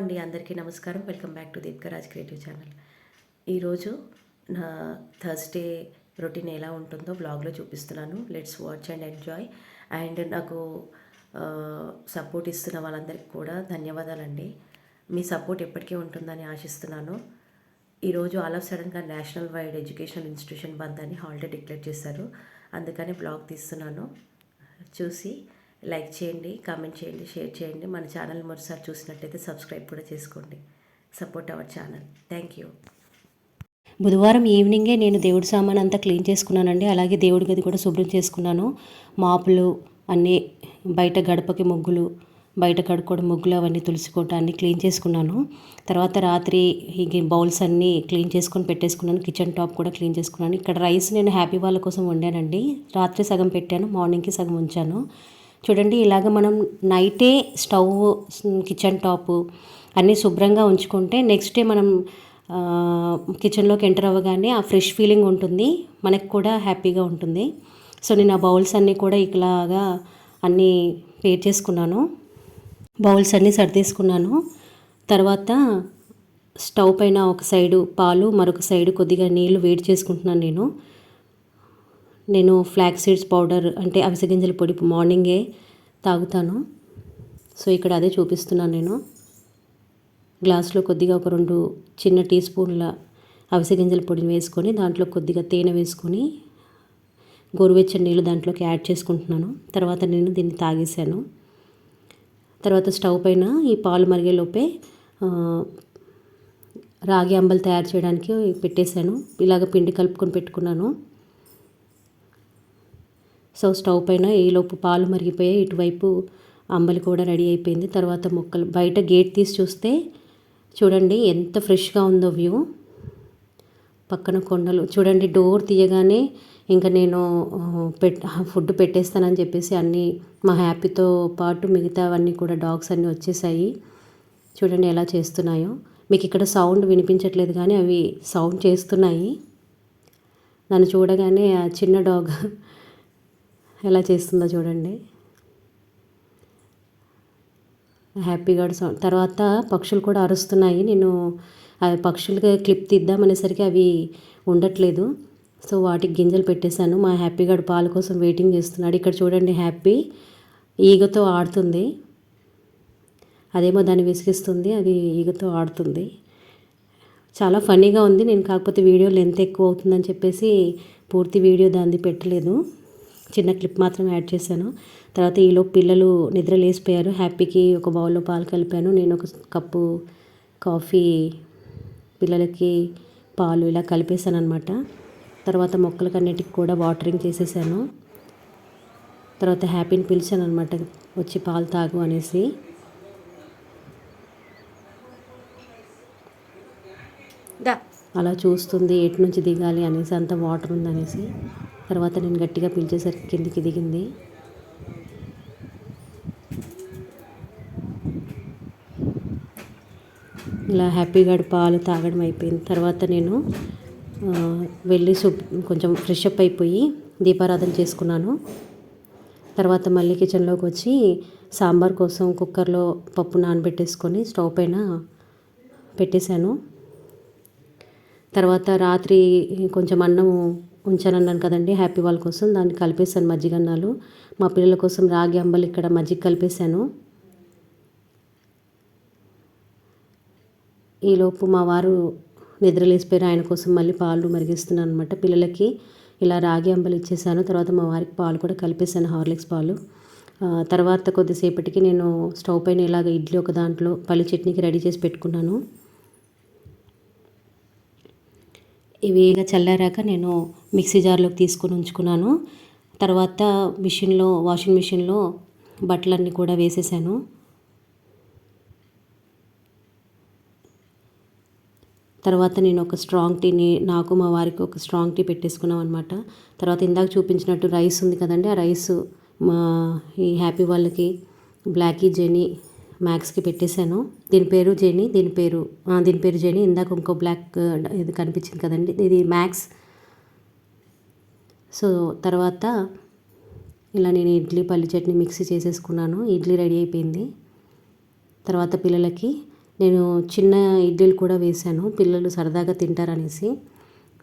అండి, అందరికీ నమస్కారం. Welcome back to Deepika Raj creative channel. ఈరోజు నా థర్స్డే రొటీన్ ఎలా ఉంటుందో బ్లాగ్లో చూపిస్తున్నాను. Let's watch and enjoy. And నాకు సపోర్ట్ ఇస్తున్న వాళ్ళందరికీ కూడా ధన్యవాదాలండి. మీ సపోర్ట్ ఎప్పటికీ ఉంటుందని ఆశిస్తున్నాను. ఈరోజు ఆల్ ఆఫ్ సడన్గా నేషనల్ వైడ్ ఎడ్యుకేషనల్ ఇన్స్టిట్యూషన్ బంద్ అని హాలిడే డిక్లేర్ చేశారు. అందుకని బ్లాగ్ తీస్తున్నాను. చూసి లైక్ చేయండి, కామెంట్ చేయండి, షేర్ చేయండి. మన ఛానల్ మరోసారి చూసినట్టయితే సబ్స్క్రైబ్ కూడా చేసుకోండి. Support our channel. Thank you. బుధవారం ఈవినింగే నేను దేవుడి సామాన్ అంతా క్లీన్ చేసుకున్నానండి. అలాగే దేవుడి గది కూడా శుభ్రం చేసుకున్నాను. మాపులు అన్నీ, బయట గడపకి ముగ్గులు, బయట కడుక్కోవడం ముగ్గులు, అవన్నీ తులుసుకోవటం అన్నీ క్లీన్ చేసుకున్నాను. తర్వాత రాత్రి ఈ బౌల్స్ అన్నీ క్లీన్ చేసుకొని పెట్టేసుకున్నాను. కిచెన్ టాప్ కూడా క్లీన్ చేసుకున్నాను. ఇక్కడ రైస్ నేను హ్యాపీ వాళ్ళ కోసం వండానండి. రాత్రి సగం పెట్టాను, మార్నింగ్కి సగం ఉంచాను. చూడండి, ఇలాగ మనం నైటే స్టవ్, కిచెన్ టాపు అన్నీ శుభ్రంగా ఉంచుకుంటే నెక్స్ట్ డే మనం కిచెన్లోకి ఎంటర్ అవ్వగానే ఆ ఫ్రెష్ ఫీలింగ్ ఉంటుంది, మనకు కూడా హ్యాపీగా ఉంటుంది. సో నేను ఆ బౌల్స్ అన్నీ కూడా ఇలాగా అన్నీ పేర్ చేసుకున్నాను. బౌల్స్ అన్నీ సర్దేసుకున్నాను. తర్వాత స్టవ్ పైన ఒక సైడు పాలు, మరొక సైడు కొద్దిగా నీళ్లు వేడి చేసుకుంటున్నాను. నేను ఫ్లాక్స్ సీడ్స్ పౌడర్ అంటే అవిసె గింజల పొడి మార్నింగే తాగుతాను. సో ఇక్కడ అదే చూపిస్తున్నాను. నేను గ్లాస్లో కొద్దిగా ఒక 2 చిన్న టీ స్పూన్ల అవిసె గింజల పొడిని వేసుకొని దాంట్లో కొద్దిగా తేనె వేసుకొని గోరువెచ్చని నీళ్ళు దాంట్లోకి యాడ్ చేసుకుంటున్నాను. తర్వాత నేను దీన్ని తాగేసాను. తర్వాత స్టవ్ పైన ఈ పాలు మరిగేలోపే రాగి అంబలి తయారు చేయడానికి పెట్టేశాను. ఇలాగ పిండి కలుపుకొని పెట్టుకున్నాను. సో స్టవ్ పైన ఈలోపు పాలు మరిగిపోయాయి, ఇటువైపు అంబలి కూడా రెడీ అయిపోయింది. తర్వాత మొక్కలు బయట గేట్ తీసి చూస్తే చూడండి ఎంత ఫ్రెష్గా ఉందో వ్యూ. పక్కన కొండలు చూడండి. డోర్ తీయగానే ఇంకా నేను ఫుడ్ పెట్టేస్తానని చెప్పేసి అన్నీ మా హ్యాపీతో పాటు మిగతా అవన్నీ కూడా డాగ్స్ అన్నీ వచ్చేసాయి. చూడండి ఎలా చేస్తున్నాయో. మీకు ఇక్కడ సౌండ్ వినిపించట్లేదు కానీ అవి సౌండ్ చేస్తున్నాయి. నన్ను చూడగానే ఆ చిన్న డాగ్ ఎలా చేస్తుందో చూడండి. హ్యాపీగా సౌండ్. తర్వాత పక్షులు కూడా అరుస్తున్నాయి. నేను పక్షులకి క్లిప్ తీద్దామనేసరికి అవి ఉండట్లేదు. సో వాటికి గింజలు పెట్టేశాను. మా హ్యాపీగాడు పాల కోసం వెయిటింగ్ చేస్తున్నాడు. ఇక్కడ చూడండి, హ్యాపీ ఈగతో ఆడుతుంది. అదేమో దాన్ని విసిగిస్తుంది, అది ఈగతో ఆడుతుంది. చాలా ఫన్నీగా ఉంది. నేను కాకపోతే వీడియో లెంత్ ఎక్కువ అవుతుందని చెప్పేసి పూర్తి వీడియో దాన్ని పెట్టలేదు, చిన్న క్లిప్ మాత్రం యాడ్ చేశాను. తర్వాత ఈలో పిల్లలు నిద్ర లేసిపోయారు. హ్యాపీకి ఒక బౌల్లో పాలు కలిపాను. నేను ఒక కప్పు కాఫీ, పిల్లలకి పాలు ఇలా కలిపేశాను అనమాట. తర్వాత మొక్కలకి అన్నిటికి కూడా వాటరింగ్ చేసేసాను. తర్వాత హ్యాపీని పిలిచాను అనమాట, వచ్చి పాలు తాగు అనేసి. అలా చూస్తుంది ఎటు నుంచి దిగాలి అనేసి, అంత వాటర్ ఉందనేసి. తర్వాత నేను గట్టిగా పిలిచేసరికి కిందికి దిగింది. ఇలా హ్యాపీగా పాలు తాగడం అయిపోయింది. తర్వాత నేను వెళ్ళి కొంచెం ఫ్రెష్ అప్ అయిపోయి దీపారాధన చేసుకున్నాను. తర్వాత మళ్ళీ కిచెన్లోకి వచ్చి సాంబార్ కోసం కుక్కర్లో పప్పు నానబెట్టేసుకొని స్టవ్ పైన పెట్టేశాను. తర్వాత రాత్రి కొంచెం అన్నం ఉంచానన్నాను కదండి హ్యాపీ వాళ్ళ కోసం, దాన్ని కలిపేశాను మజ్జిగన్నాలు. మా పిల్లల కోసం రాగి అంబలి ఇక్కడ మజ్జిగ కలిపేశాను. ఈలోపు మా వారు నిద్రలేసిపోయారు. ఆయన కోసం మళ్ళీ పాలు మరిగిస్తున్నాను అనమాట. పిల్లలకి ఇలా రాగి అంబలి ఇచ్చేసాను. తర్వాత మా వారికి పాలు కూడా కలిపేశాను, హార్లిక్స్ పాలు. తర్వాత కొద్దిసేపటికి నేను స్టవ్ పైన ఇలాగ ఇడ్లీ ఒక దాంట్లో పల్లి చట్నీకి రెడీ చేసి పెట్టుకున్నాను. ఇవి చల్లారాక నేను మిక్సీ జార్లోకి తీసుకొని ఉంచుకున్నాను. తర్వాత వాషింగ్ మిషన్లో బట్టలన్నీ కూడా వేసేసాను. తర్వాత నేను ఒక స్ట్రాంగ్ టీని, నాకు మా వారికి ఒక స్ట్రాంగ్ టీ పెట్టేసుకున్నాం అనమాట. తర్వాత ఇందాక చూపించినట్టు రైస్ ఉంది కదండి, ఆ రైస్ మా ఈ హ్యాపీ వాళ్ళకి బ్లాకీ, జెనీ, మ్యాక్స్కి పెట్టేశాను. దీని పేరు జెనీ, దీని పేరు జెనీ. ఇందాక ఇంకో బ్లాక్ ఇది కనిపించింది కదండి, ఇది మ్యాక్స్. సో తర్వాత ఇలా నేను ఇడ్లీ పల్లి చట్నీ మిక్సీ చేసేసుకున్నాను. ఇడ్లీ రెడీ అయిపోయింది. తర్వాత పిల్లలకి నేను చిన్న ఇడ్లీలు కూడా వేశాను, పిల్లలు సరదాగా తింటారనేసి.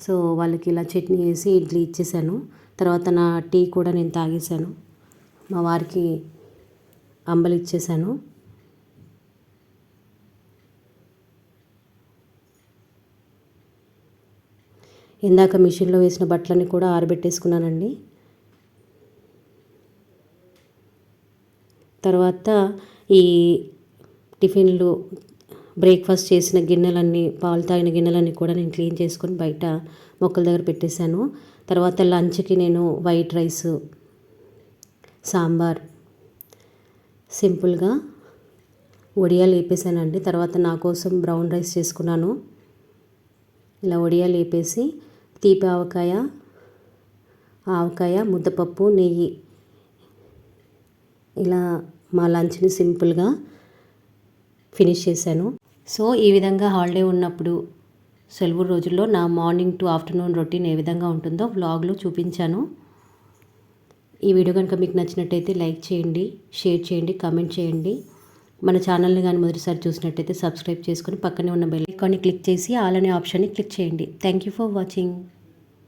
సో వాళ్ళకి ఇలా చట్నీ వేసి ఇడ్లీ ఇచ్చేసాను. తర్వాత నా టీ కూడా నేను తాగేశాను. మా వారికి అంబలి ఇచ్చేసాను. ఇందాక మిషన్లో వేసిన బట్టలన్నీ కూడా ఆరబెట్టేసుకున్నానండి. తర్వాత ఈ టిఫిన్లు, బ్రేక్ఫాస్ట్ చేసిన గిన్నెలన్నీ, పాలు తాగిన గిన్నెలన్నీ కూడా నేను క్లీన్ చేసుకొని బయట మొక్కల దగ్గర పెట్టేశాను. తర్వాత లంచ్కి నేను వైట్ రైస్, సాంబార్, సింపుల్గా వడియాలు వేపేసానండి. తర్వాత నా కోసం బ్రౌన్ రైస్ చేసుకున్నాను. ఇలా వడియాలు వేపేసి తీపి ఆవకాయ, ముద్దపప్పు, నెయ్యి, ఇలా మా లంచ్ని సింపుల్గా ఫినిష్ చేశాను. సో ఈ విధంగా హాలిడే ఉన్నప్పుడు సెలవు రోజుల్లో నా మార్నింగ్ టు ఆఫ్టర్నూన్ రొటీన్ ఏ విధంగా ఉంటుందో వ్లాగ్లో చూపించాను. ఈ వీడియో కనుక మీకు నచ్చినట్టయితే లైక్ చేయండి, షేర్ చేయండి, కామెంట్ చేయండి. మన ఛానల్ని కానీ మొదటిసారి చూసినట్టయితే సబ్స్క్రైబ్ చేసుకొని పక్కనే ఉన్న బెల్ ఐకాన్ని క్లిక్ చేసి ఆల్ అనే ఆప్షన్ని క్లిక్ చేయండి. Thank you for watching.